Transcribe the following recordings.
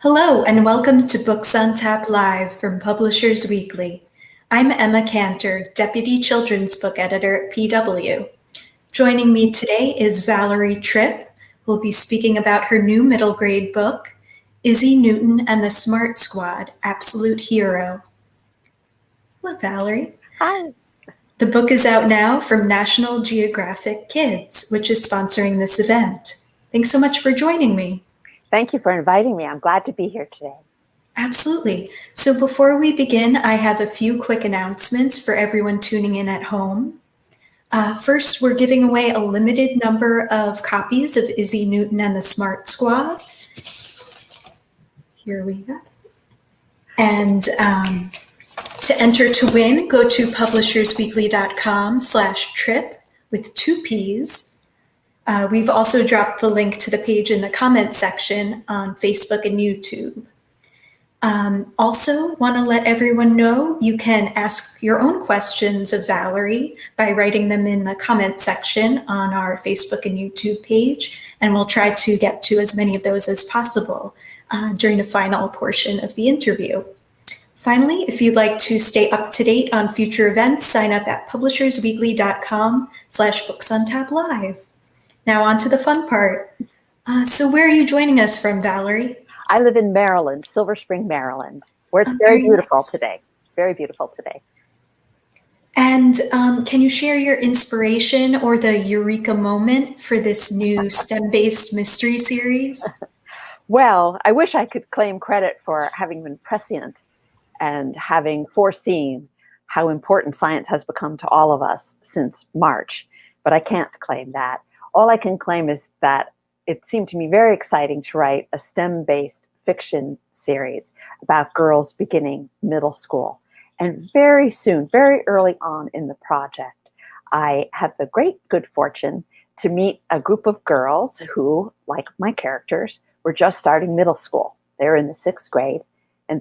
Hello, and welcome to Books on Tap Live from Publishers Weekly. I'm Emma Cantor, Deputy Children's Book Editor at PW. Joining me today is Valerie Tripp, who will be speaking about her new middle grade book, Izzy Newton and the Smart Squad, Absolute Hero. Hello, Valerie. Hi. The book is out now from National Geographic Kids, which is sponsoring this event. Thanks so much for joining me. Thank you for inviting me. I'm glad to be here today. Absolutely. So before we begin, I have a few quick announcements for everyone tuning in at home. First, we're giving away a limited number of copies of Izzy Newton and the Smart Squad. Here we go. And to enter to win, go to publishersweekly.com/trip with 2 P's. We've also dropped the link to the page in the comment section on Facebook and YouTube. Also, want to let everyone know you can ask your own questions of Valerie by writing them in the comment section on our Facebook and YouTube page, and we'll try to get to as many of those as possible during the final portion of the interview. Finally, if you'd like to stay up to date on future events, sign up at publishersweekly.com/booksontap-live. Now on to the fun part. So where are you joining us from, Valerie? I live in Maryland, Silver Spring, Maryland, where it's very beautiful today. Very beautiful today. And can you share your inspiration or the eureka moment for this new STEM-based mystery series? Well, I wish I could claim credit for having been prescient and having foreseen how important science has become to all of us since March, but I can't claim that. All I can claim is that it seemed to me very exciting to write a STEM-based fiction series about girls beginning middle school. And very soon, very early on in the project, I had the great good fortune to meet a group of girls who, like my characters, were just starting middle school. They were in the 6th grade, and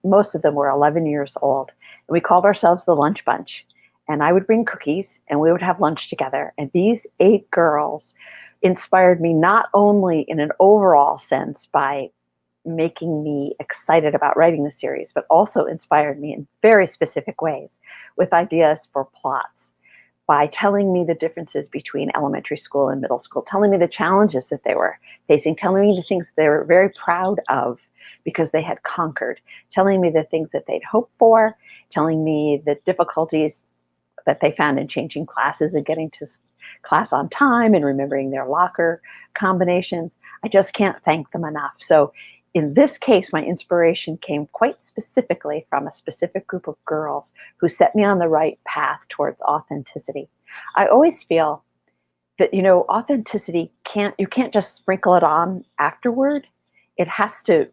most of them were 11 years old. And we called ourselves the Lunch Bunch. And I would bring cookies and we would have lunch together. And these 8 girls inspired me not only in an overall sense by making me excited about writing the series, but also inspired me in very specific ways with ideas for plots, by telling me the differences between elementary school and middle school, telling me the challenges that they were facing, telling me the things they were very proud of because they had conquered, telling me the things that they'd hoped for, telling me the difficulties that they found in changing classes and getting to class on time and remembering their locker combinations. I just can't thank them enough. So in this case, my inspiration came quite specifically from a specific group of girls who set me on the right path towards authenticity. I always feel that, authenticity you can't just sprinkle it on afterward. It has to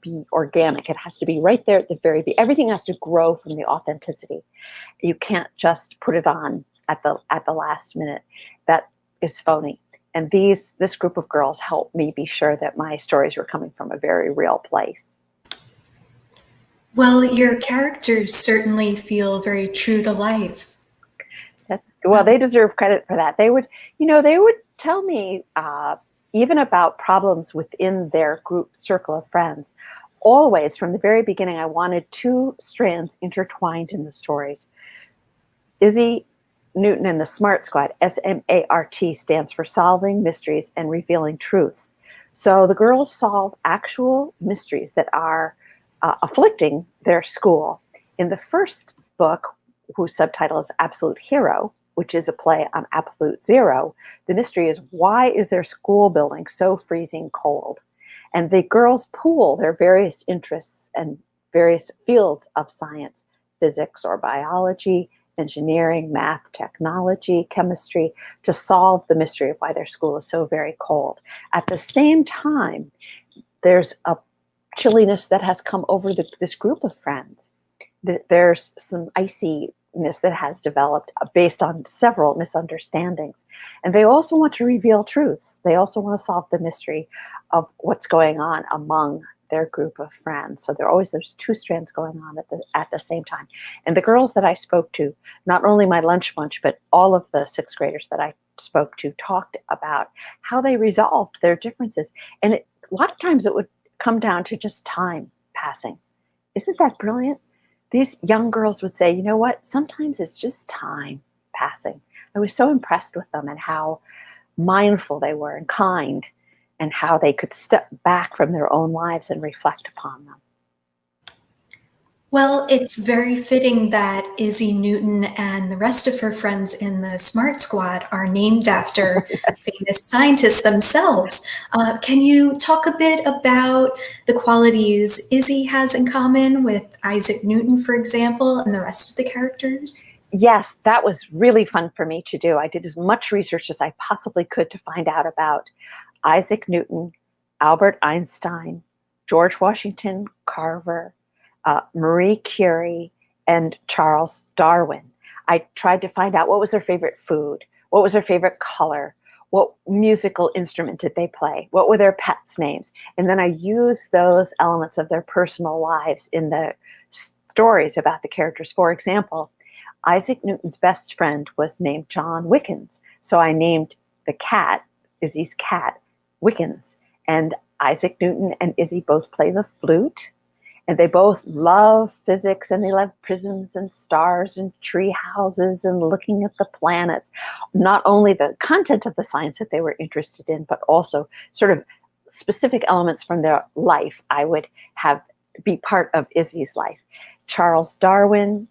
be organic. It has to be right there at the very beginning. Everything has to grow from the authenticity. You can't just put it on at the last minute. That is phony. And this group of girls helped me be sure that my stories were coming from a very real place. Well, your characters certainly feel very true to life. Well, they deserve credit for that. They would tell me even about problems within their group circle of friends. Always, from the very beginning, I wanted 2 strands intertwined in the stories. Izzy Newton and the Smart Squad, SMART, stands for Solving Mysteries and Revealing Truths. So the girls solve actual mysteries that are afflicting their school. In the first book, whose subtitle is Absolute Hero, which is a play on absolute zero, the mystery is, why is their school building so freezing cold? And the girls pool their various interests and various fields of science, physics or biology, engineering, math, technology, chemistry, to solve the mystery of why their school is so very cold. At the same time, there's a chilliness that has come over this group of friends. There's some iciness that has developed based on several misunderstandings. And they also want to reveal truths. They also want to solve the mystery of what's going on among their group of friends. So there's 2 strands going on at the same time. And the girls that I spoke to, not only my lunch bunch, but all of the 6th graders that I spoke to, talked about how they resolved their differences. And a lot of times it would come down to just time passing. Isn't that brilliant? These young girls would say, you know what? Sometimes it's just time passing. I was so impressed with them and how mindful they were and kind, and how they could step back from their own lives and reflect upon them. Well, it's very fitting that Izzy Newton and the rest of her friends in the Smart Squad are named after famous scientists themselves. Can you talk a bit about the qualities Izzy has in common with Isaac Newton, for example, and the rest of the characters? Yes, that was really fun for me to do. I did as much research as I possibly could to find out about Isaac Newton, Albert Einstein, George Washington Carver, Marie Curie, and Charles Darwin. I tried to find out what was their favorite food, what was their favorite color, what musical instrument did they play, what were their pets' names, and then I used those elements of their personal lives in the stories about the characters. For example, Isaac Newton's best friend was named John Wickens, so I named the cat, Izzy's cat, Wickens. And Isaac Newton and Izzy both play the flute, and they both love physics, and they love prisms and stars and tree houses and looking at the planets. Not only the content of the science that they were interested in, but also sort of specific elements from their life I would have be part of Izzy's life. Charles Darwin,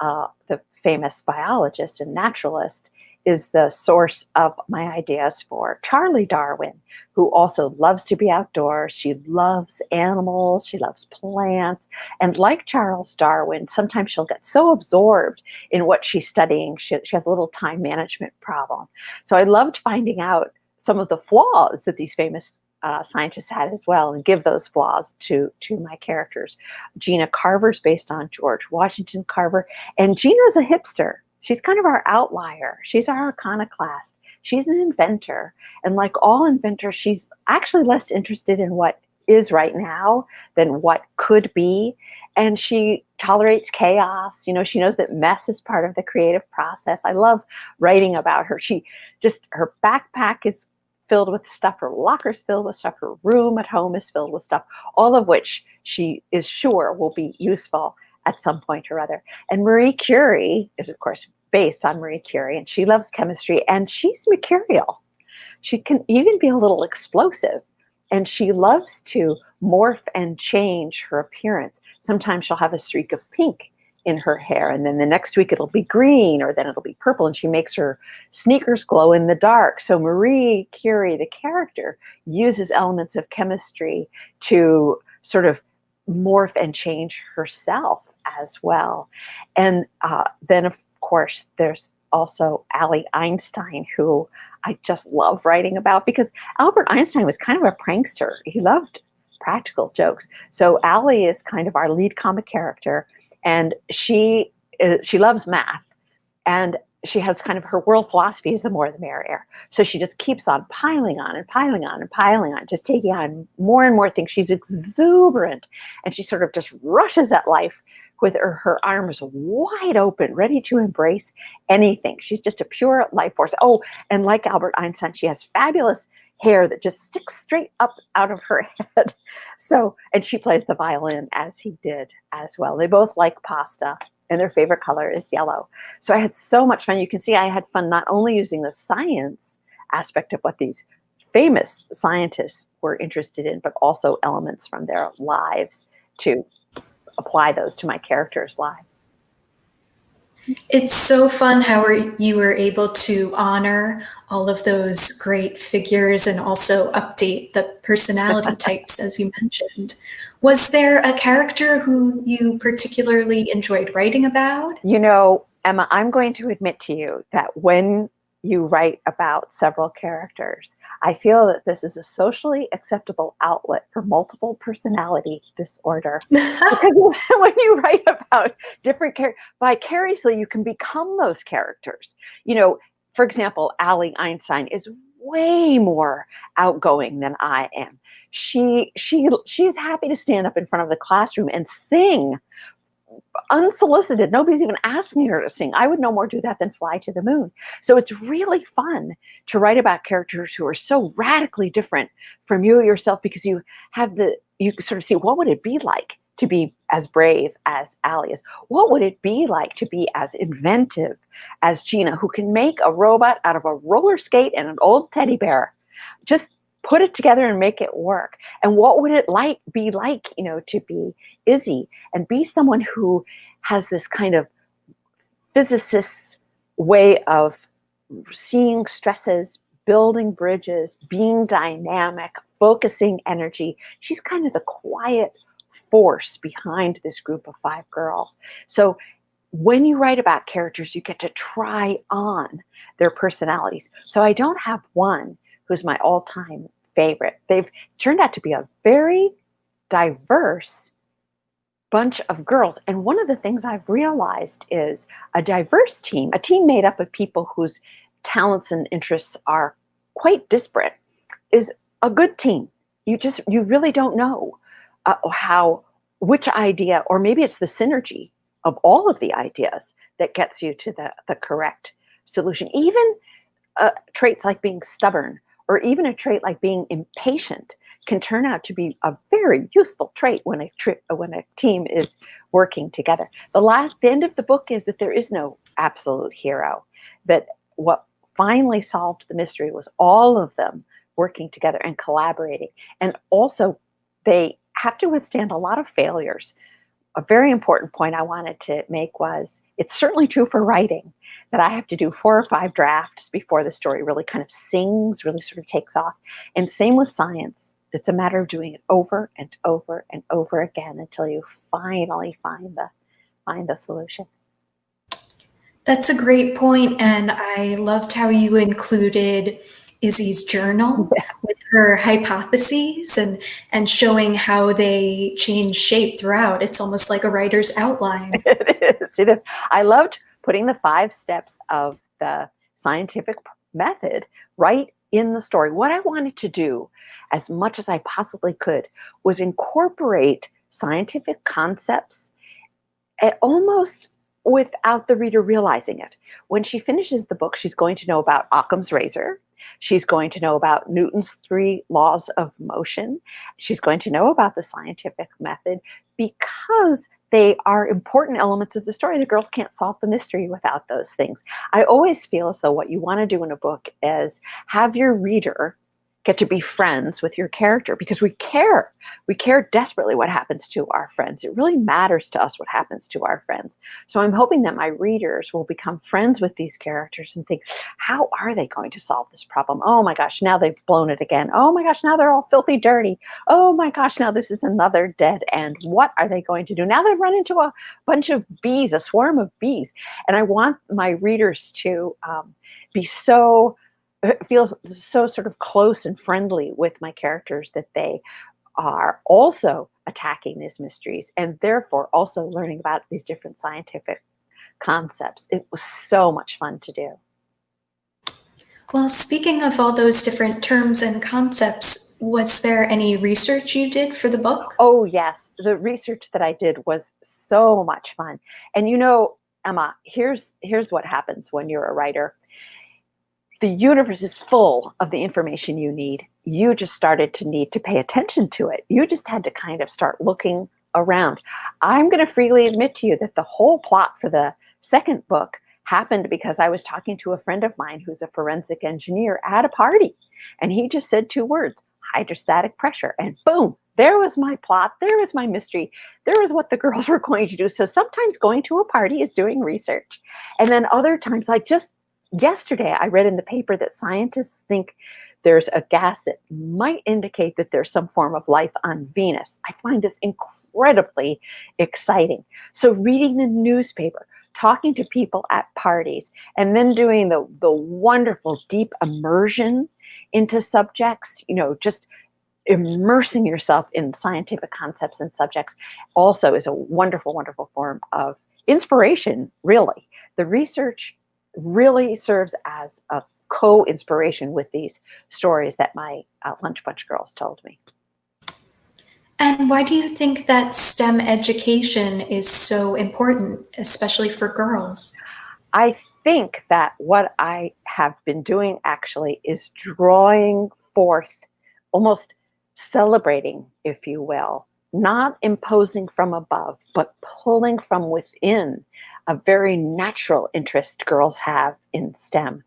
the famous biologist and naturalist, is the source of my ideas for Charlie Darwin, who also loves to be outdoors. She loves animals, she loves plants. And like Charles Darwin, sometimes she'll get so absorbed in what she's studying, she has a little time management problem. So I loved finding out some of the flaws that these famous scientists had as well, and give those flaws to my characters. Gina Carver's based on George Washington Carver, and Gina's a hipster. She's kind of our outlier. She's our iconoclast. She's an inventor. And like all inventors, she's actually less interested in what is right now than what could be. And she tolerates chaos. You know, she knows that mess is part of the creative process. I love writing about her. Her backpack is filled with stuff, her locker's filled with stuff, her room at home is filled with stuff, all of which she is sure will be useful at some point or other. And Marie Curie is, of course, based on Marie Curie, and she loves chemistry, and she's mercurial. She can even be a little explosive, and she loves to morph and change her appearance. Sometimes she'll have a streak of pink in her hair, and then the next week it'll be green, or then it'll be purple, and she makes her sneakers glow in the dark. So Marie Curie, the character, uses elements of chemistry to sort of morph and change herself as well. And then, of course, there's also Ali Einstein, who I just love writing about, because Albert Einstein was kind of a prankster. He loved practical jokes. So Ali is kind of our lead comic character, and she loves math, and she has kind of her world philosophy is the more the merrier. So she just keeps on piling on and piling on and piling on, just taking on more and more things. She's exuberant, and she sort of just rushes at life with her arms wide open, ready to embrace anything. She's just a pure life force. Oh, and like Albert Einstein, she has fabulous hair that just sticks straight up out of her head. So, and she plays the violin as he did as well. They both like pasta, and their favorite color is yellow. So I had so much fun. You can see I had fun not only using the science aspect of what these famous scientists were interested in, but also elements from their lives to apply those to my characters' lives. It's so fun how you were able to honor all of those great figures and also update the personality types, as you mentioned. Was there a character who you particularly enjoyed writing about? You know, Emma, I'm going to admit to you that when you write about several characters, I feel that this is a socially acceptable outlet for multiple personality disorder. Because when you write about different characters, vicariously, you can become those characters. You know, for example, Ali Einstein is way more outgoing than I am. She's happy to stand up in front of the classroom and sing unsolicited. Nobody's even asking her to sing. I would no more do that than fly to the moon. So it's really fun to write about characters who are so radically different from you yourself, because you you sort of see, what would it be like to be as brave as Allie is? What would it be like to be as inventive as Gina, who can make a robot out of a roller skate and an old teddy bear? Just put it together and make it work. And what would it be like, to be Izzy and be someone who has this kind of physicist's way of seeing stresses, building bridges, being dynamic, focusing energy. She's kind of the quiet force behind this group of 5 girls. So when you write about characters, you get to try on their personalities. So I don't have one who's my all-time favorite. They've turned out to be a very diverse bunch of girls. And one of the things I've realized is a diverse team, a team made up of people whose talents and interests are quite disparate, is a good team. You really don't know which idea, or maybe it's the synergy of all of the ideas that gets you to the correct solution. Even traits like being stubborn, or even a trait like being impatient, can turn out to be a very useful trait when a team is working together. The end of the book is that there is no absolute hero, that what finally solved the mystery was all of them working together and collaborating. And also, they have to withstand a lot of failures. A very important point I wanted to make was, it's certainly true for writing, that I have to do 4 or 5 drafts before the story really kind of sings, really sort of takes off. And same with science. It's a matter of doing it over and over and over again until you finally find the solution. That's a great point, and I loved how you included Izzy's journal with her hypotheses and showing how they change shape throughout. It's almost like a writer's outline. It is. I loved putting the 5 steps of the scientific method right in the story. What I wanted to do, as much as I possibly could, was incorporate scientific concepts almost without the reader realizing it. When she finishes the book, she's going to know about Occam's razor. She's going to know about Newton's 3 laws of motion. She's going to know about the scientific method, because they are important elements of the story. The girls can't solve the mystery without those things. I always feel as though what you want to do in a book is have your reader get to be friends with your character, because we care. We care desperately what happens to our friends. It really matters to us what happens to our friends. So I'm hoping that my readers will become friends with these characters and think, how are they going to solve this problem? Oh my gosh, now they've blown it again. Oh my gosh, now they're all filthy dirty. Oh my gosh, now this is another dead end. What are they going to do? Now they've run into a bunch of bees, a swarm of bees. And I want my readers to feel so sort of close and friendly with my characters, that they are also attacking these mysteries and therefore also learning about these different scientific concepts. It was so much fun to do. Well, speaking of all those different terms and concepts, was there any research you did for the book? Oh, yes. The research that I did was so much fun. And Emma, here's what happens when you're a writer. The universe is full of the information you need. You just started to need to pay attention to it. You just had to kind of start looking around. I'm going to freely admit to you that the whole plot for the second book happened because I was talking to a friend of mine who's a forensic engineer at a party. And he just said 2 words, hydrostatic pressure. And boom, there was my plot. There was my mystery. There was what the girls were going to do. So sometimes going to a party is doing research. And then other times, like just yesterday, I read in the paper that scientists think there's a gas that might indicate that there's some form of life on Venus. I find this incredibly exciting. So reading the newspaper, talking to people at parties, and then doing the wonderful deep immersion into subjects, just immersing yourself in scientific concepts and subjects also is a wonderful, wonderful form of inspiration, really. The research really serves as a co-inspiration with these stories that my Lunch Bunch girls told me. And why do you think that STEM education is so important, especially for girls? I think that what I have been doing actually is drawing forth almost celebrating, if you will, not imposing from above, but pulling from within a very natural interest girls have in STEM.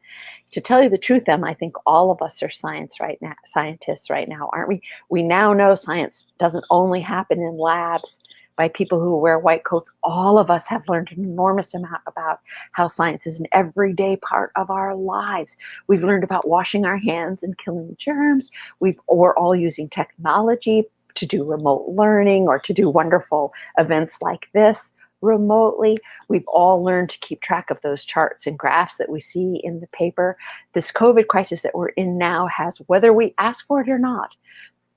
To tell you the truth, Em, I think all of us are scientists right now, aren't we? We now know science doesn't only happen in labs by people who wear white coats. All of us have learned an enormous amount about how science is an everyday part of our lives. We've learned about washing our hands and killing germs. We're all using technology to do remote learning or to do wonderful events like this remotely. We've all learned to keep track of those charts and graphs that we see in the paper. This COVID crisis that we're in now has, whether we ask for it or not,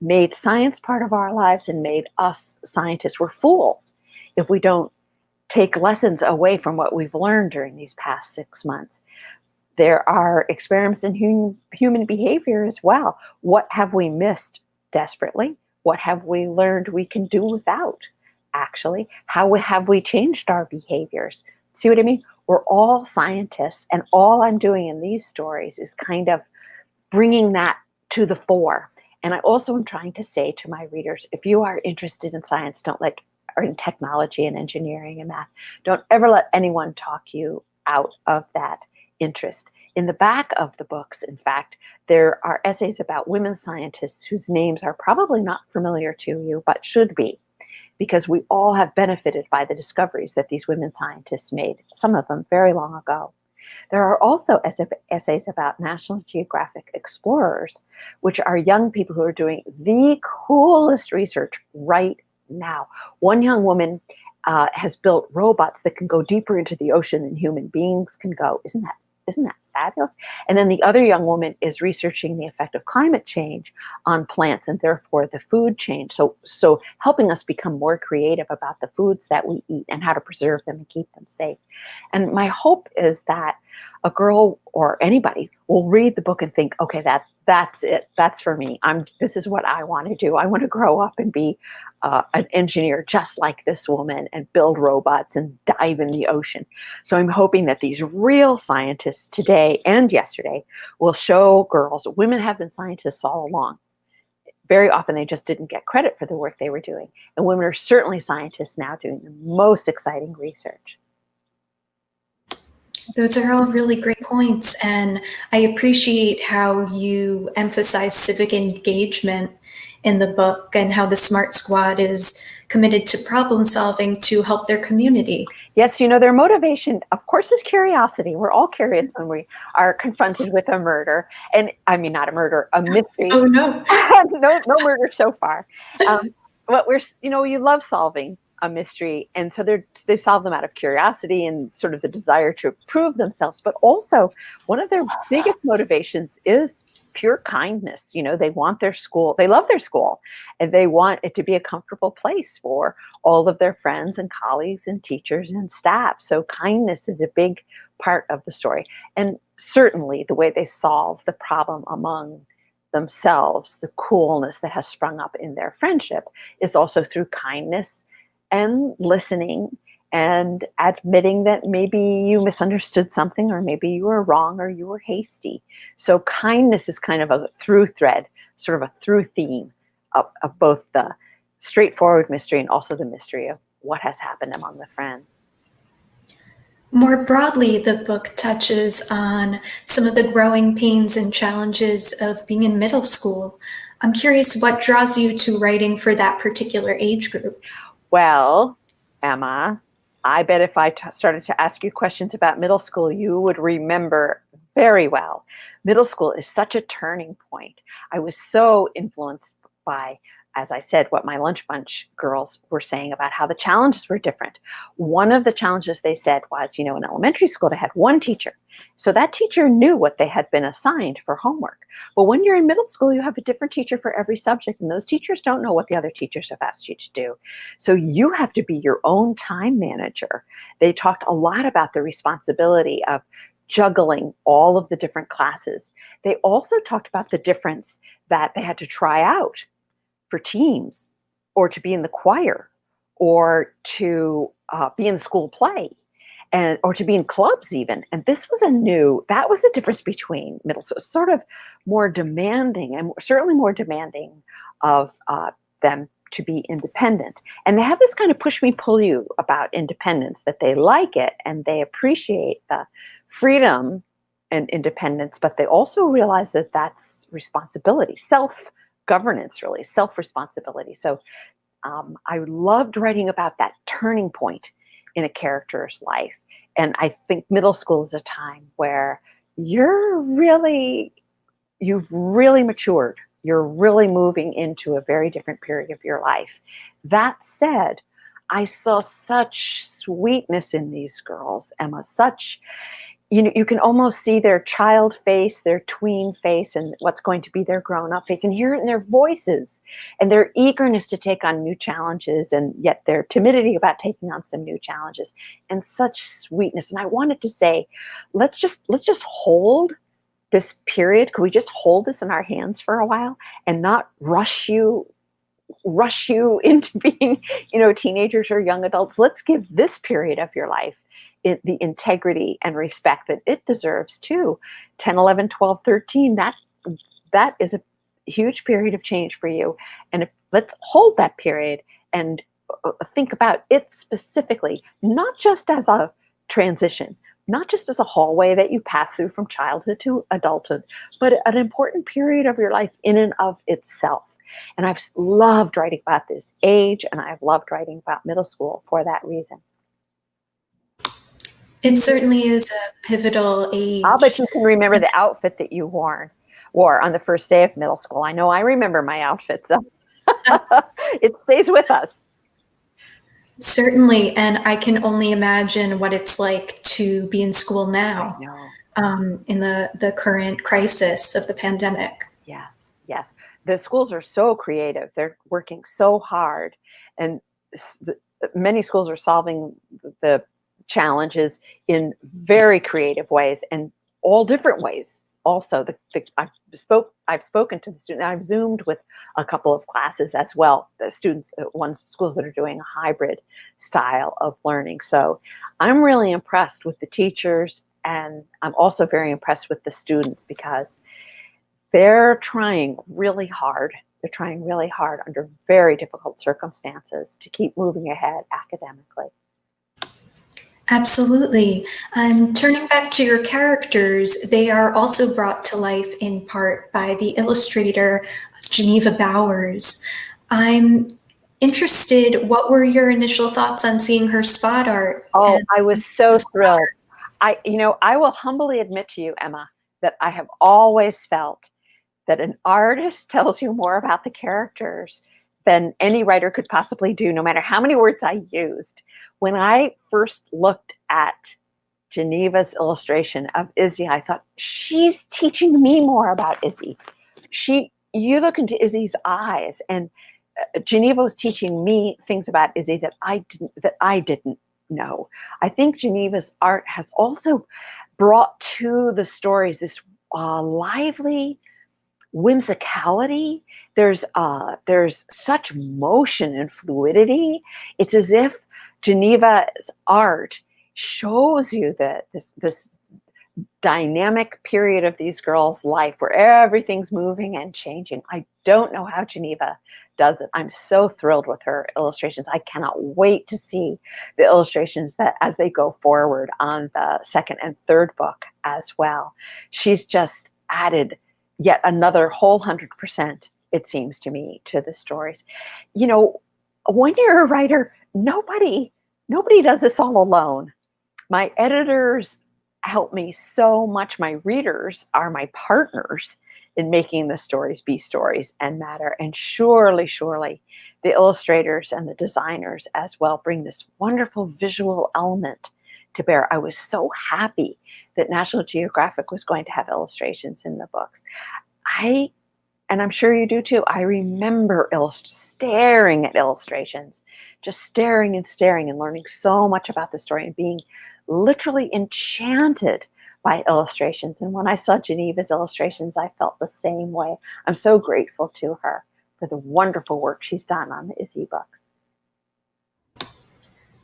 made science part of our lives and made us scientists. We're fools if we don't take lessons away from what we've learned during these past 6 months. There are experiments in human behavior as well. What have we missed desperately? What have we learned we can do without? Actually, how have we changed our behaviors? See what I mean? We're all scientists, and all I'm doing in these stories is kind of bringing that to the fore. And I also am trying to say to my readers, if you are interested in science, or in technology and engineering and math, don't ever let anyone talk you out of that interest. In the back of the books, in fact, there are essays about women scientists whose names are probably not familiar to you, but should be, because we all have benefited by the discoveries that these women scientists made, some of them very long ago. There are also essays about National Geographic explorers, which are young people who are doing the coolest research right now. One young woman has built robots that can go deeper into the ocean than human beings can go. Isn't that fabulous? And then the other young woman is researching the effect of climate change on plants and therefore the food chain. So helping us become more creative about the foods that we eat and how to preserve them and keep them safe. And my hope is that a girl or anybody will read the book and think, okay, that's it. That's for me. This is what I want to do. I want to grow up and be an engineer just like this woman and build robots and dive in the ocean. So I'm hoping that these real scientists today and yesterday will show girls women have been scientists all along. Very often they just didn't get credit for the work they were doing. And women are certainly scientists now doing the most exciting research. Those are all really great points, and I appreciate how you emphasize civic engagement in the book and how the SMART Squad is committed to problem solving to help their community. Yes, their motivation, of course, is curiosity. We're all curious when we are confronted with a murder. And I mean, not a murder, a mystery. Oh, no. No murder so far. But you love solving a mystery. And so they solve them out of curiosity and sort of the desire to prove themselves. But also, one of their biggest motivations is pure kindness. They want their school, they love their school, and they want it to be a comfortable place for all of their friends and colleagues and teachers and staff. So kindness is a big part of the story. And certainly the way they solve the problem among themselves, the coolness that has sprung up in their friendship, is also through kindness and listening and admitting that maybe you misunderstood something, or maybe you were wrong, or you were hasty. So kindness is kind of a through thread, sort of a through theme of both the straightforward mystery and also the mystery of what has happened among the friends. More broadly, the book touches on some of the growing pains and challenges of being in middle school. I'm curious what draws you to writing for that particular age group. Well, Emma, I bet if I started to ask you questions about middle school, you would remember very well. Middle school is such a turning point. I was so influenced by, as I said, what my lunch bunch girls were saying about how the challenges were different. One of the challenges they said was, in elementary school, they had one teacher. So that teacher knew what they had been assigned for homework. But when you're in middle school, you have a different teacher for every subject, and those teachers don't know what the other teachers have asked you to do. So you have to be your own time manager. They talked a lot about the responsibility of juggling all of the different classes. They also talked about the difference that they had to try out for teams, or to be in the choir, or to be in the school play, or to be in clubs even. And that was the difference between middle school, sort of more demanding, and certainly more demanding of them to be independent. And they have this kind of push me, pull you about independence, that they like it and they appreciate the freedom and independence, but they also realize that that's responsibility, self-governance, really, self-responsibility. So I loved writing about that turning point in a character's life. And I think middle school is a time where you've really matured. You're really moving into a very different period of your life. That said, I saw such sweetness in these girls, Emma, you can almost see their child face, their tween face, and what's going to be their grown-up face, and hear it in their voices and their eagerness to take on new challenges, and yet their timidity about taking on some new challenges, and such sweetness. And I wanted to say, let's just hold this period. Could we just hold this in our hands for a while and not rush you into being, teenagers or young adults? Let's give this period of your life the integrity and respect that it deserves too. 10, 11, 12, 13, that is a huge period of change for you. And let's hold that period and think about it specifically, not just as a transition, not just as a hallway that you pass through from childhood to adulthood, but an important period of your life in and of itself. And I've loved writing about this age, and I've loved writing about middle school for that reason. It certainly is a pivotal age. I'll bet you can remember the outfit that you wore on the first day of middle school. I know I remember my outfit, so it stays with us. Certainly, and I can only imagine what it's like to be in school now, in the current crisis of the pandemic. Yes. The schools are so creative. They're working so hard, and many schools are solving the challenges in very creative ways and all different ways. Also, I've spoken to the students. I've Zoomed with a couple of classes as well. The students, schools that are doing a hybrid style of learning. So I'm really impressed with the teachers, and I'm also very impressed with the students because they're trying really hard. They're trying really hard under very difficult circumstances to keep moving ahead academically. Absolutely. And turning back to your characters, they are also brought to life in part by the illustrator Geneva Bowers. I'm interested, what were your initial thoughts on seeing her spot art? Oh, I was so thrilled. I will humbly admit to you, Emma, that I have always felt that an artist tells you more about the characters than any writer could possibly do, no matter how many words I used. When I first looked at Geneva's illustration of Izzy, I thought, she's teaching me more about Izzy. You look into Izzy's eyes, and Geneva was teaching me things about Izzy that I didn't know. I think Geneva's art has also brought to the stories this lively whimsicality. There's such motion and fluidity. It's as if Geneva's art shows you that this dynamic period of these girls' life where everything's moving and changing. I don't know how Geneva does it. I'm so thrilled with her illustrations. I cannot wait to see the illustrations that as they go forward on the second and third book as well. She's just added yet another whole 100%, it seems to me, to the stories. When you're a writer, nobody does this all alone. My editors help me so much. My readers are my partners in making the stories be stories and matter. And surely, the illustrators and the designers as well bring this wonderful visual element to bear. I was so happy that National Geographic was going to have illustrations in the books. And I'm sure you do too, I remember staring at illustrations, just staring and learning so much about the story and being literally enchanted by illustrations. And when I saw Geneva's illustrations, I felt the same way. I'm so grateful to her for the wonderful work she's done on the Izzy books.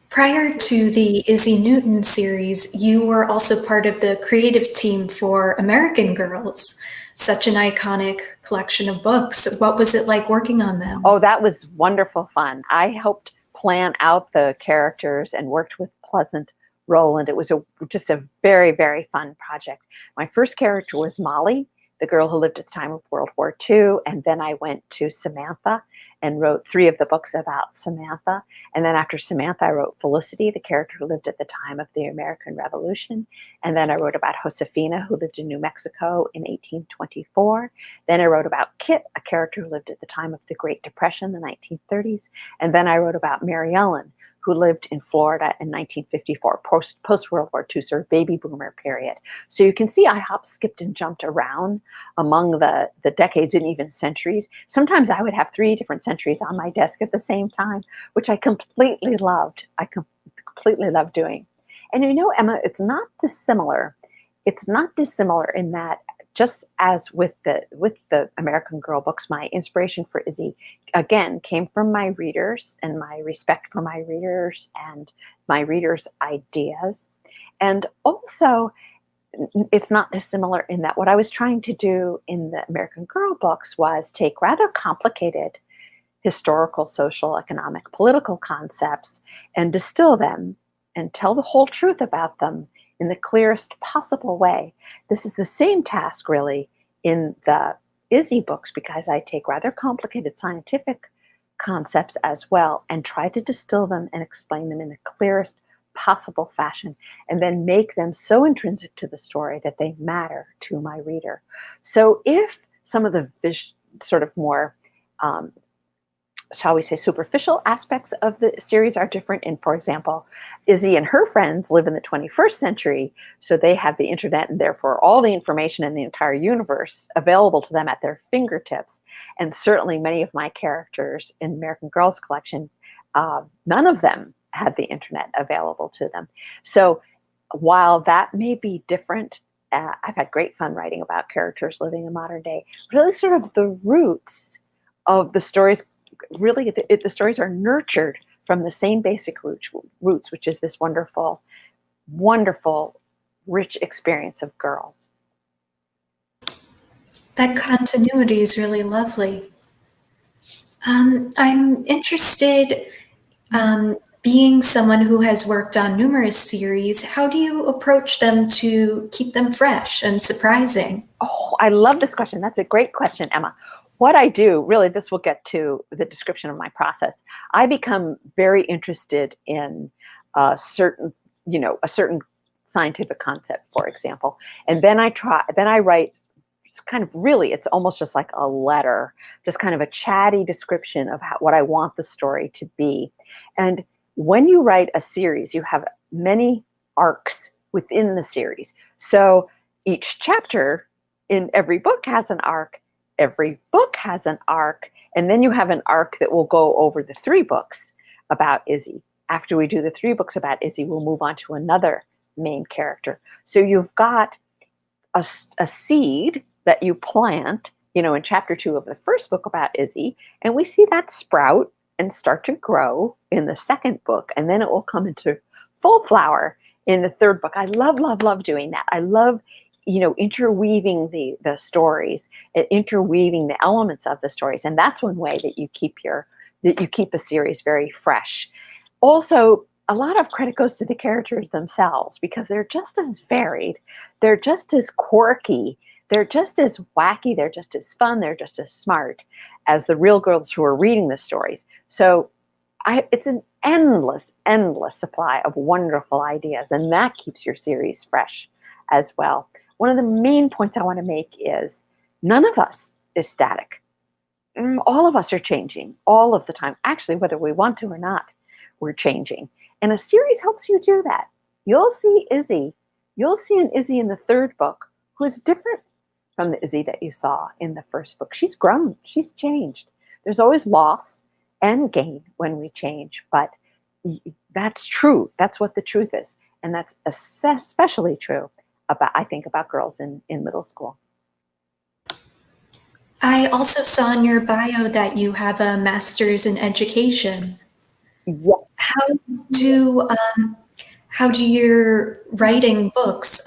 Prior to the Izzy Newton series, you were also part of the creative team for American Girls. such an iconic collection of books. What was it like working on them? Oh, that was wonderful fun. I helped plan out the characters and worked with Pleasant Rowland. It was just a very, very fun project. My first character was Molly, the girl who lived at the time of World War II. And then I went to Samantha and wrote 3 of the books about Samantha. And then after Samantha, I wrote Felicity, the character who lived at the time of the American Revolution. And then I wrote about Josefina, who lived in New Mexico in 1824. Then I wrote about Kit, a character who lived at the time of the Great Depression, the 1930s. And then I wrote about Mary Ellen, who lived in Florida in 1954, post-World War II, sort of baby boomer period. So you can see I hopped, skipped, and jumped around among the decades and even centuries. Sometimes I would have 3 different centuries on my desk at the same time, which I completely loved. I completely loved doing. And you know, Emma, it's not dissimilar. It's not dissimilar in that, just as with the American Girl books, my inspiration for Izzy, again, came from my readers and my respect for my readers and my readers' ideas. And also, it's not dissimilar in that what I was trying to do in the American Girl books was take rather complicated historical, social, economic, political concepts and distill them and tell the whole truth about them in the clearest possible way. This is the same task, really, in the Izzy books, because I take rather complicated scientific concepts as well and try to distill them and explain them in the clearest possible fashion, and then make them so intrinsic to the story that they matter to my reader. So if some of the sort of more shall we say, superficial aspects of the series are different. And for example, Izzy and her friends live in the 21st century, so they have the internet and therefore all the information in the entire universe available to them at their fingertips. And certainly many of my characters in American Girls collection, none of them had the internet available to them. So while that may be different, I've had great fun writing about characters living in modern day. Really sort of the roots of the stories, really the stories are nurtured from the same basic roots, which is this wonderful, wonderful, rich experience of girls. That continuity is really lovely. I'm interested, being someone who has worked on numerous series, how do you approach them to keep them fresh and surprising? Oh, I love this question. That's a great question, Emma. What I do, really, this will get to the description of my process. I become very interested in a certain scientific concept, for example, and then I write kind of, really, it's almost just like a letter, just kind of a chatty description of what I want the story to be. And when you write a series, you have many arcs within the series. So each chapter in every book has an arc. Every book has an arc, and then you have an arc that will go over the 3 books about Izzy. After we do the 3 books about Izzy, we'll move on to another main character. So you've got a seed that you plant, in chapter 2 of the first book about Izzy, and we see that sprout and start to grow in the second book, and then it will come into full flower in the 3rd book. I love, love, love doing that. I love interweaving the stories, interweaving the elements of the stories. And that's one way that you keep a series very fresh. Also, a lot of credit goes to the characters themselves, because they're just as varied, they're just as quirky, they're just as wacky, they're just as fun, they're just as smart as the real girls who are reading the stories. So it's an endless, endless supply of wonderful ideas, and that keeps your series fresh as well. One of the main points I want to make is none of us is static. All of us are changing all of the time. Actually, whether we want to or not, we're changing. And a series helps you do that. You'll see an Izzy in the 3rd book who's different from the Izzy that you saw in the 1st book. She's grown, she's changed. There's always loss and gain when we change, but that's true. That's what the truth is. And that's especially true about girls in middle school. I also saw in your bio that you have a master's in education. Yeah. How do your writing books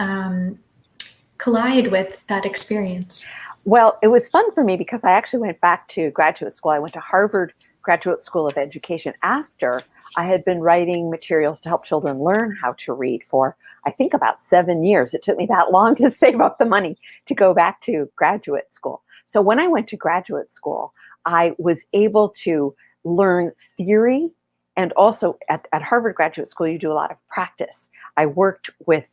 collide with that experience? Well, it was fun for me because I actually went back to graduate school. I went to Harvard Graduate School of Education after I had been writing materials to help children learn how to read for, I think, about 7 years. It took me that long to save up the money to go back to graduate school. So when I went to graduate school, I was able to learn theory. And also at Harvard Graduate School, you do a lot of practice. I worked with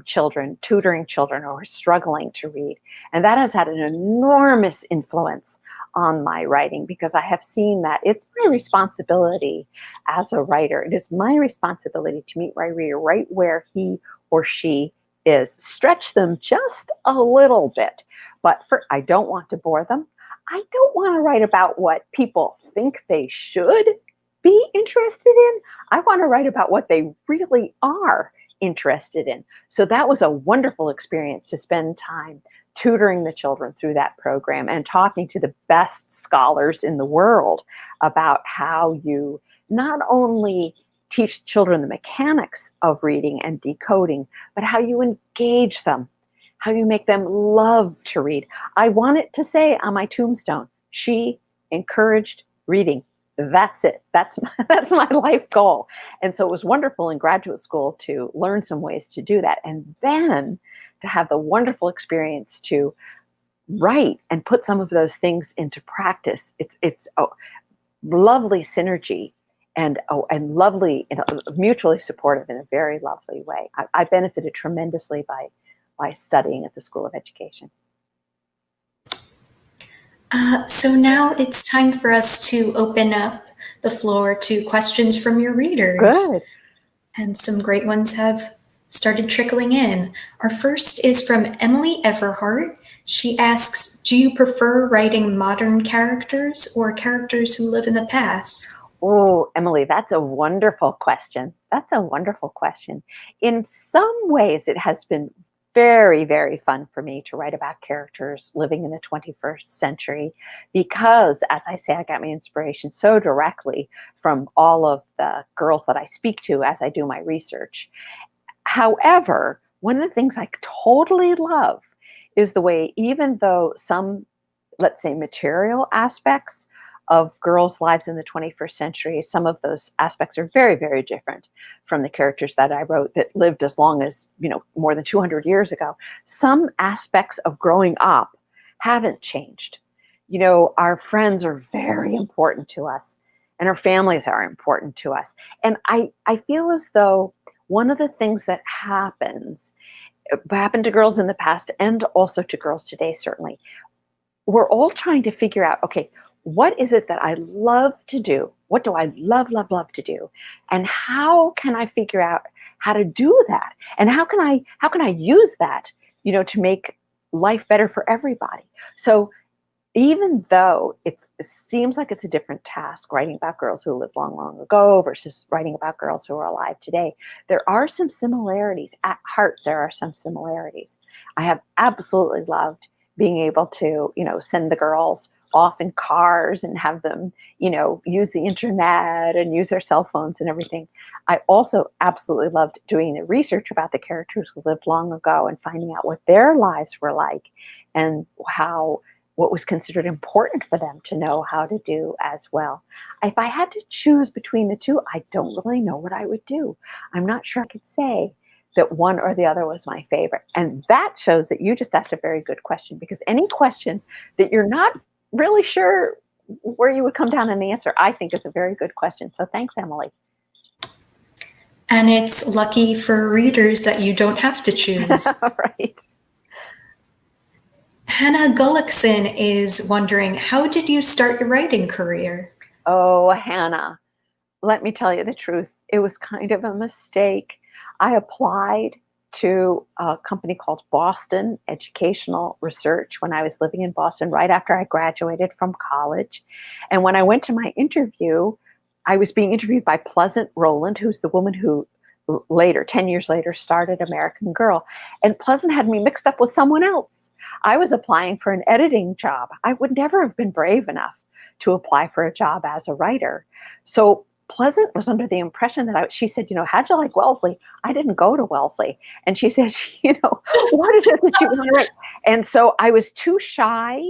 children, tutoring children who are struggling to read. And that has had an enormous influence on my writing because I have seen that it's my responsibility as a writer. It is my responsibility to meet my reader right where he or she is. Stretch them just a little bit. But I don't want to bore them. I don't want to write about what people think they should be interested in. I want to write about what they really are interested in. So that was a wonderful experience to spend time tutoring the children through that program and talking to the best scholars in the world about how you not only teach children the mechanics of reading and decoding, but how you engage them, how you make them love to read. I want it to say on my tombstone, she encouraged reading. That's it. That's my life goal. And so it was wonderful in graduate school to learn some ways to do that. And then to have the wonderful experience to write and put some of those things into practice. It's a lovely synergy and lovely, mutually supportive in a very lovely way. I benefited tremendously by studying at the School of Education. So now it's time for us to open up the floor to questions from your readers. Good. And some great ones have started trickling in. Our first is from Emily Everhart. She asks, do you prefer writing modern characters or characters who live in the past? Oh, Emily, that's a wonderful question. That's a wonderful question. In some ways, it has been very, very fun for me to write about characters living in the 21st century because, as I say, I got my inspiration so directly from all of the girls that I speak to as I do my research. However, one of the things I totally love is the way, even though some, let's say, material aspects of girls' lives in the 21st century, some of those aspects are very, very different from the characters that I wrote that lived as long as, more than 200 years ago. Some aspects of growing up haven't changed. Our friends are very important to us, and our families are important to us. And I feel as though one of the things that happened to girls in the past and also to girls today, certainly, we're all trying to figure out, okay, what is it that I love to do? What do I love, love, love to do? And how can I figure out how to do that? And how can I use that, to make life better for everybody? So even though it seems like it's a different task writing about girls who lived long, long ago versus writing about girls who are alive today, there are some similarities. At heart, there are some similarities. I have absolutely loved being able to, send the girls off in cars and have them, use the internet and use their cell phones and everything. I also absolutely loved doing the research about the characters who lived long ago and finding out what their lives were like and what was considered important for them to know how to do as well. If I had to choose between the two, I don't really know what I would do. I'm not sure I could say that one or the other was my favorite. And that shows that you just asked a very good question, because any question that you're not really sure where you would come down in the answer, I think is a very good question. So thanks, Emily. And it's lucky for readers that you don't have to choose. Right. Hannah Gullickson is wondering, how did you start your writing career? Oh, Hannah, let me tell you the truth. It was kind of a mistake. I applied to a company called Boston Educational Research when I was living in Boston right after I graduated from college. And when I went to my interview, I was being interviewed by Pleasant Rowland, who's the woman who later, 10 years later, started American Girl. And Pleasant had me mixed up with someone else. I was applying for an editing job. I would never have been brave enough to apply for a job as a writer. So Pleasant was under the impression that she said, how'd you like Wellesley? I didn't go to Wellesley. And she said, what is it that you want to write? And so I was too shy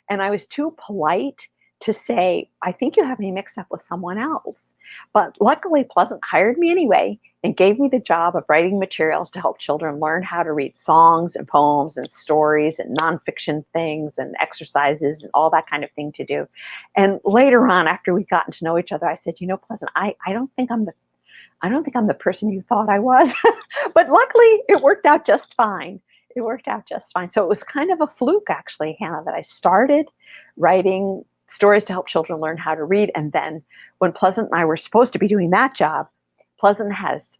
and I was too polite to say, I think you have me mixed up with someone else. But luckily, Pleasant hired me anyway and gave me the job of writing materials to help children learn how to read songs and poems and stories and nonfiction things and exercises and all that kind of thing to do. And later on, after we'd gotten to know each other, I said, Pleasant, I don't think I'm the person you thought I was. But luckily, it worked out just fine. It worked out just fine. So it was kind of a fluke, actually, Hannah, that I started writing stories to help children learn how to read. And then when Pleasant and I were supposed to be doing that job, Pleasant has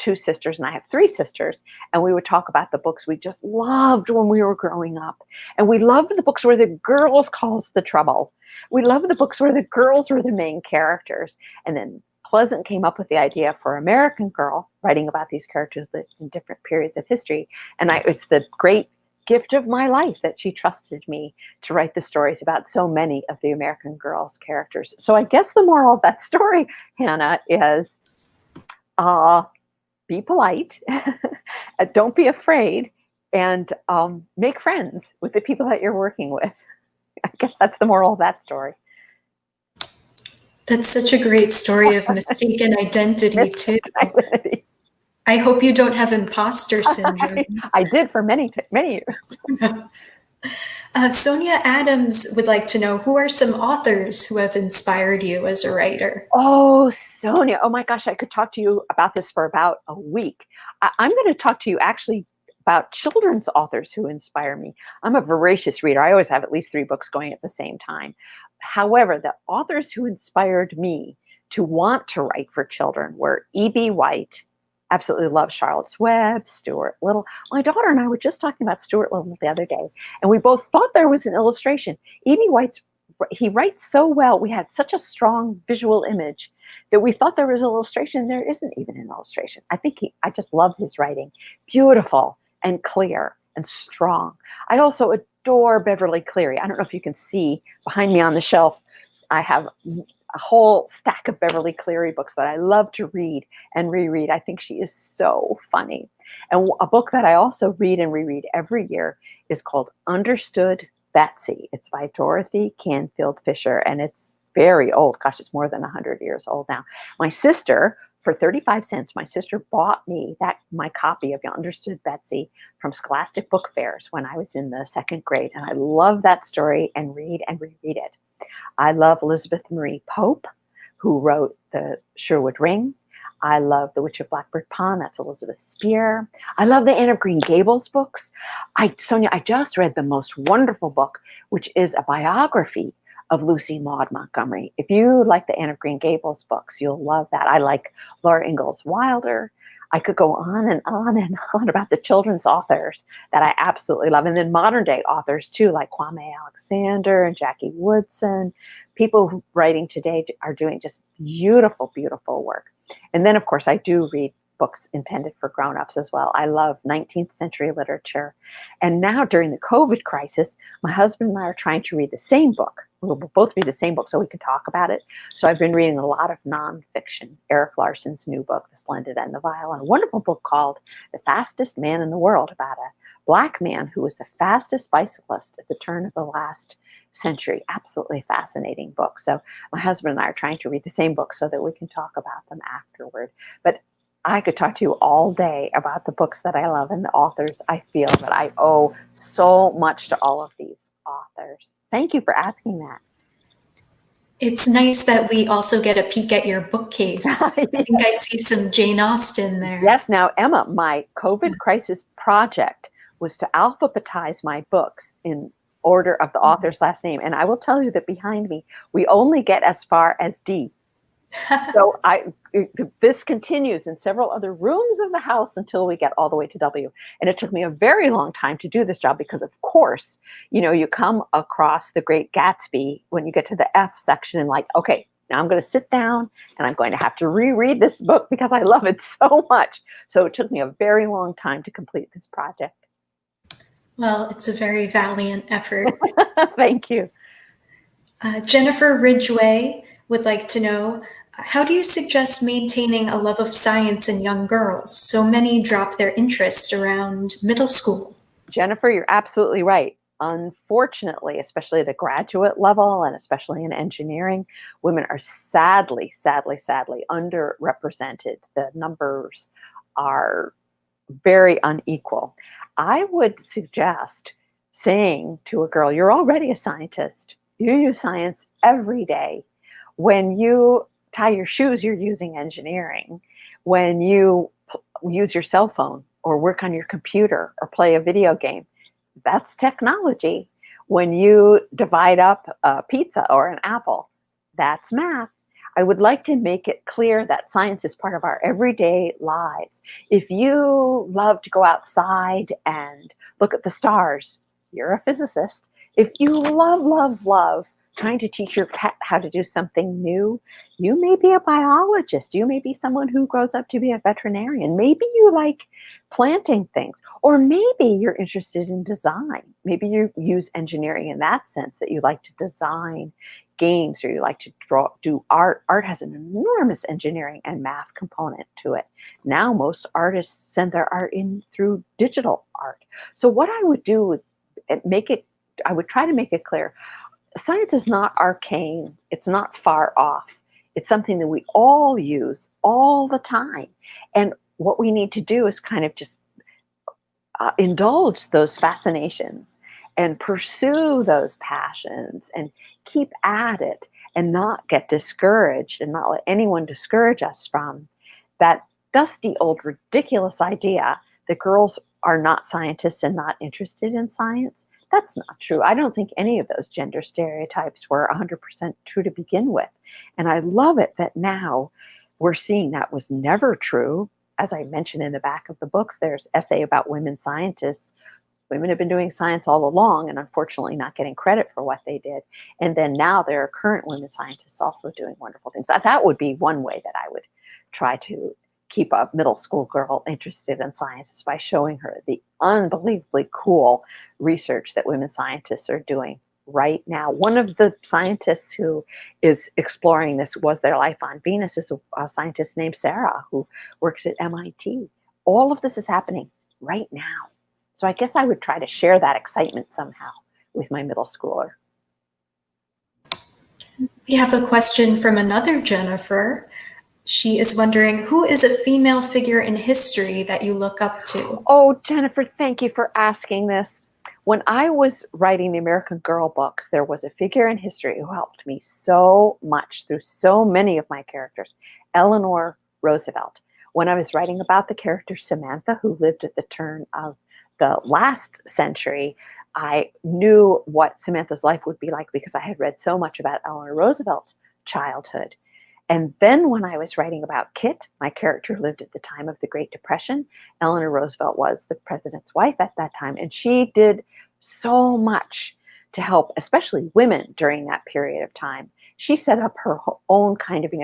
2 sisters and I have 3 sisters. And we would talk about the books we just loved when we were growing up. And we loved the books where the girls caused the trouble. We loved the books where the girls were the main characters. And then Pleasant came up with the idea for American Girl, writing about these characters in different periods of history. And it's the great gift of my life that she trusted me to write the stories about so many of the American Girls characters. So I guess the moral of that story, Hannah, is be polite, don't be afraid, and make friends with the people that you're working with. I guess that's the moral of that story. That's such a great story of mistaken identity, too. I hope you don't have imposter syndrome. I did for many years. Sonia Adams would like to know, who are some authors who have inspired you as a writer? Oh, Sonia. Oh my gosh, I could talk to you about this for about a week. I'm going to talk to you actually about children's authors who inspire me. I'm a voracious reader. I always have at least 3 books going at the same time. However, the authors who inspired me to want to write for children were E.B. White. Absolutely love Charlotte's Web, Stuart Little. My daughter and I were just talking about Stuart Little the other day, and we both thought there was an illustration. E.B. he writes so well. We had such a strong visual image that we thought there was an illustration. There isn't even an illustration. I just love his writing. Beautiful and clear and strong. I also adore Beverly Cleary. I don't know if you can see behind me on the shelf. I have a whole stack of Beverly Cleary books that I love to read and reread. I think she is so funny. And a book that I also read and reread every year is called Understood Betsy. It's by Dorothy Canfield Fisher, and it's very old. Gosh, it's more than 100 years old now. My sister, for 35 cents, my sister bought me my copy of Understood Betsy from Scholastic Book Fairs when I was in the 2nd grade. And I love that story and read and reread it. I love Elizabeth Marie Pope, who wrote The Sherwood Ring. I love The Witch of Blackbird Pond. That's Elizabeth Spear. I love the Anne of Green Gables books. Sonia, I just read the most wonderful book, which is a biography of Lucy Maud Montgomery. If you like the Anne of Green Gables books, you'll love that. I like Laura Ingalls Wilder. I could go on and on and on about the children's authors that I absolutely love. And then modern day authors too, like Kwame Alexander and Jackie Woodson. People who writing today are doing just beautiful, beautiful work. And then, of course, I do read books intended for grown-ups as well. I love 19th century literature. And now during the COVID crisis, my husband and I are trying to read the same book. We'll both read the same book so we can talk about it. So I've been reading a lot of nonfiction. Eric Larson's new book, The Splendid and the Vile, and a wonderful book called The Fastest Man in the World, about a Black man who was the fastest bicyclist at the turn of the last century. Absolutely fascinating book. So my husband and I are trying to read the same book so that we can talk about them afterward. But I could talk to you all day about the books that I love and the authors. I feel that I owe so much to all of these authors. Thank you for asking that. It's nice that we also get a peek at your bookcase. I think I see some Jane Austen there. Yes. Now, Emma, my COVID crisis project was to alphabetize my books in order of the author's last name. And I will tell you that behind me, we only get as far as D. So this continues in several other rooms of the house until we get all the way to W. And it took me a very long time to do this job because, of course, you come across The Great Gatsby when you get to the F section and okay, now I'm going to sit down and I'm going to have to reread this book because I love it so much. So it took me a very long time to complete this project. Well, it's a very valiant effort. Thank you. Jennifer Ridgway would like to know, How do you suggest maintaining a love of science in young girls? So many drop their interest around middle school. Jennifer, you're absolutely right. Unfortunately, especially at the graduate level and especially in engineering, women are sadly underrepresented. The numbers are very unequal. I would suggest saying to a girl, you're already a scientist. You use science every day. When you tie your shoes, you're using engineering. When you use your cell phone or work on your computer or play a video game, that's technology. When you divide up a pizza or an apple, that's math. I would like to make it clear that science is part of our everyday lives. If you love to go outside and look at the stars, you're a physicist. If you love trying to teach your pet how to do something new, you may be a biologist. You may be someone who grows up to be a veterinarian. Maybe you like planting things, or maybe you're interested in design. Maybe you use engineering in that sense, that you like to design games or you like to do art. Art has an enormous engineering and math component to it. Now most artists send their art in through digital art. So what I would do, I would try to make it clear, science is not arcane, it's not far off. It's something that we all use all the time. And what we need to do is kind of just indulge those fascinations and pursue those passions and keep at it and not get discouraged and not let anyone discourage us from that dusty old ridiculous idea that girls are not scientists and not interested in science. That's not true. I don't think any of those gender stereotypes were 100% true to begin with. And I love it that now we're seeing that was never true. As I mentioned in the back of the books, there's an essay about women scientists. Women have been doing science all along and unfortunately not getting credit for what they did. And then now there are current women scientists also doing wonderful things. That would be one way that I would try to keep a middle school girl interested in science, is by showing her the unbelievably cool research that women scientists are doing right now. One of the scientists who is exploring this, was their life on Venus, is a scientist named Sarah who works at MIT. All of this is happening right now. So I guess I would try to share that excitement somehow with my middle schooler. We have a question from another Jennifer. She is wondering, who is a female figure in history that you look up to? Oh, Jennifer, thank you for asking this. When I was writing the American Girl books, there was a figure in history who helped me so much through so many of my characters, Eleanor Roosevelt. When I was writing about the character Samantha, who lived at the turn of the last century, I knew what Samantha's life would be like because I had read so much about Eleanor Roosevelt's childhood. And then when I was writing about Kit, my character lived at the time of the Great Depression. Eleanor Roosevelt was the president's wife at that time, and she did so much to help, especially women during that period of time. She set up her own kind of,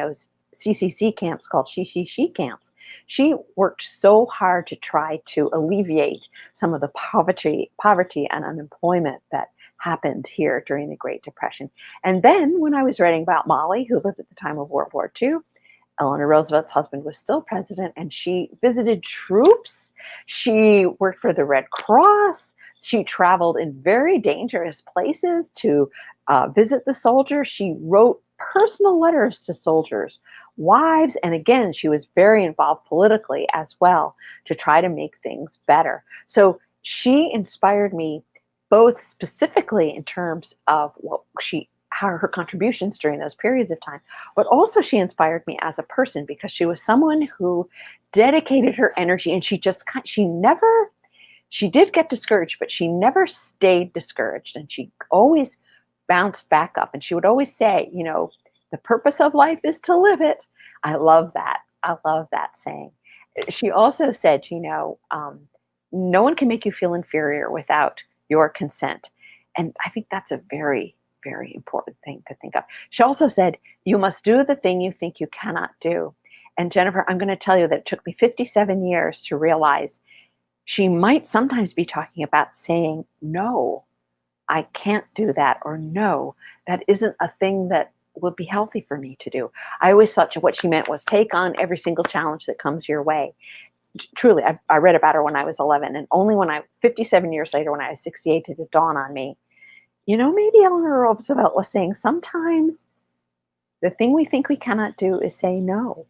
CCC camps called She camps. She worked so hard to try to alleviate some of the poverty and unemployment that happened here during the Great Depression. And then when I was writing about Molly, who lived at the time of World War II, Eleanor Roosevelt's husband was still president, and she visited troops. She worked for the Red Cross. She traveled in very dangerous places to visit the soldiers. She wrote personal letters to soldiers' wives. And again, she was very involved politically as well to try to make things better. So she inspired me both specifically in terms of how her contributions during those periods of time, but also she inspired me as a person because she was someone who dedicated her energy, and she did get discouraged, but she never stayed discouraged, and she always bounced back up. And she would always say, the purpose of life is to live it. I love that. I love that saying. She also said, no one can make you feel inferior without your consent. And I think that's a very, very important thing to think of. She also said, you must do the thing you think you cannot do. And Jennifer, I'm going to tell you that it took me 57 years to realize she might sometimes be talking about saying, no, I can't do that, or no, that isn't a thing that would be healthy for me to do. I always thought what she meant was take on every single challenge that comes your way. Truly, I read about her when I was 11, and only 57 years later, when I was 68, did it dawn on me. Maybe Eleanor Roosevelt was saying sometimes the thing we think we cannot do is say no.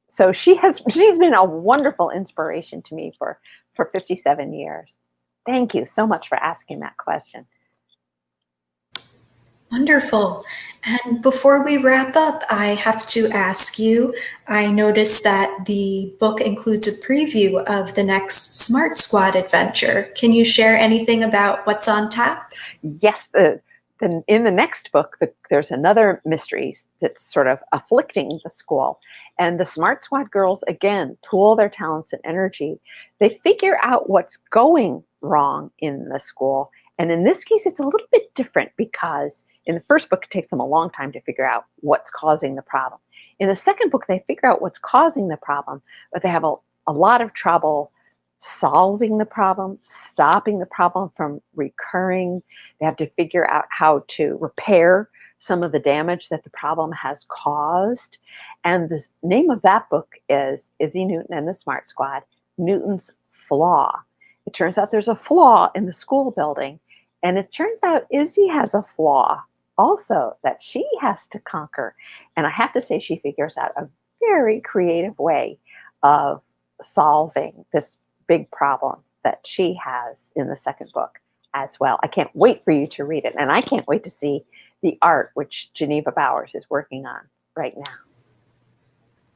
So she's been a wonderful inspiration to me for 57 years. Thank you so much for asking that question. Wonderful. And before we wrap up, I have to ask you, I noticed that the book includes a preview of the next Smart Squad adventure. Can you share anything about what's on tap? Yes, in the next book, there's another mystery that's sort of afflicting the school. And the Smart Squad girls, again, pool their talents and energy. They figure out what's going wrong in the school. And in this case, it's a little bit different because in the first book, it takes them a long time to figure out what's causing the problem. In the second book, they figure out what's causing the problem, but they have a lot of trouble solving the problem, stopping the problem from recurring. They have to figure out how to repair some of the damage that the problem has caused. And the name of that book is Izzy Newton and the Smart Squad, Newton's Flaw. It turns out there's a flaw in the school building. And it turns out Izzy has a flaw also that she has to conquer. And I have to say, she figures out a very creative way of solving this big problem that she has in the second book as well. I can't wait for you to read it. And I can't wait to see the art, which Geneva Bowers is working on right now.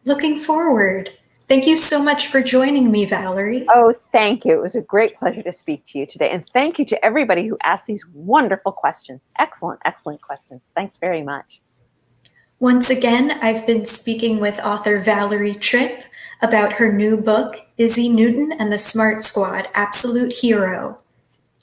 Looking forward. Thank you so much for joining me, Valerie. Oh, thank you. It was a great pleasure to speak to you today. And thank you to everybody who asked these wonderful questions. Excellent, excellent questions. Thanks very much. Once again, I've been speaking with author Valerie Tripp about her new book, Izzy Newton and the Smart Squad, Absolute Hero.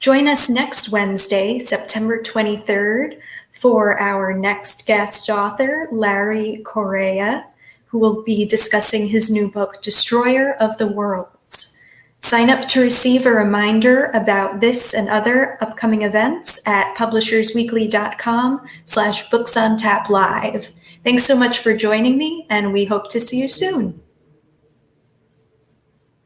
Join us next Wednesday, September 23rd, for our next guest author, Larry Correa, who will be discussing his new book, Destroyer of the Worlds. Sign up to receive a reminder about this and other upcoming events at publishersweekly.com/booksontap live. Thanks so much for joining me, and we hope to see you soon.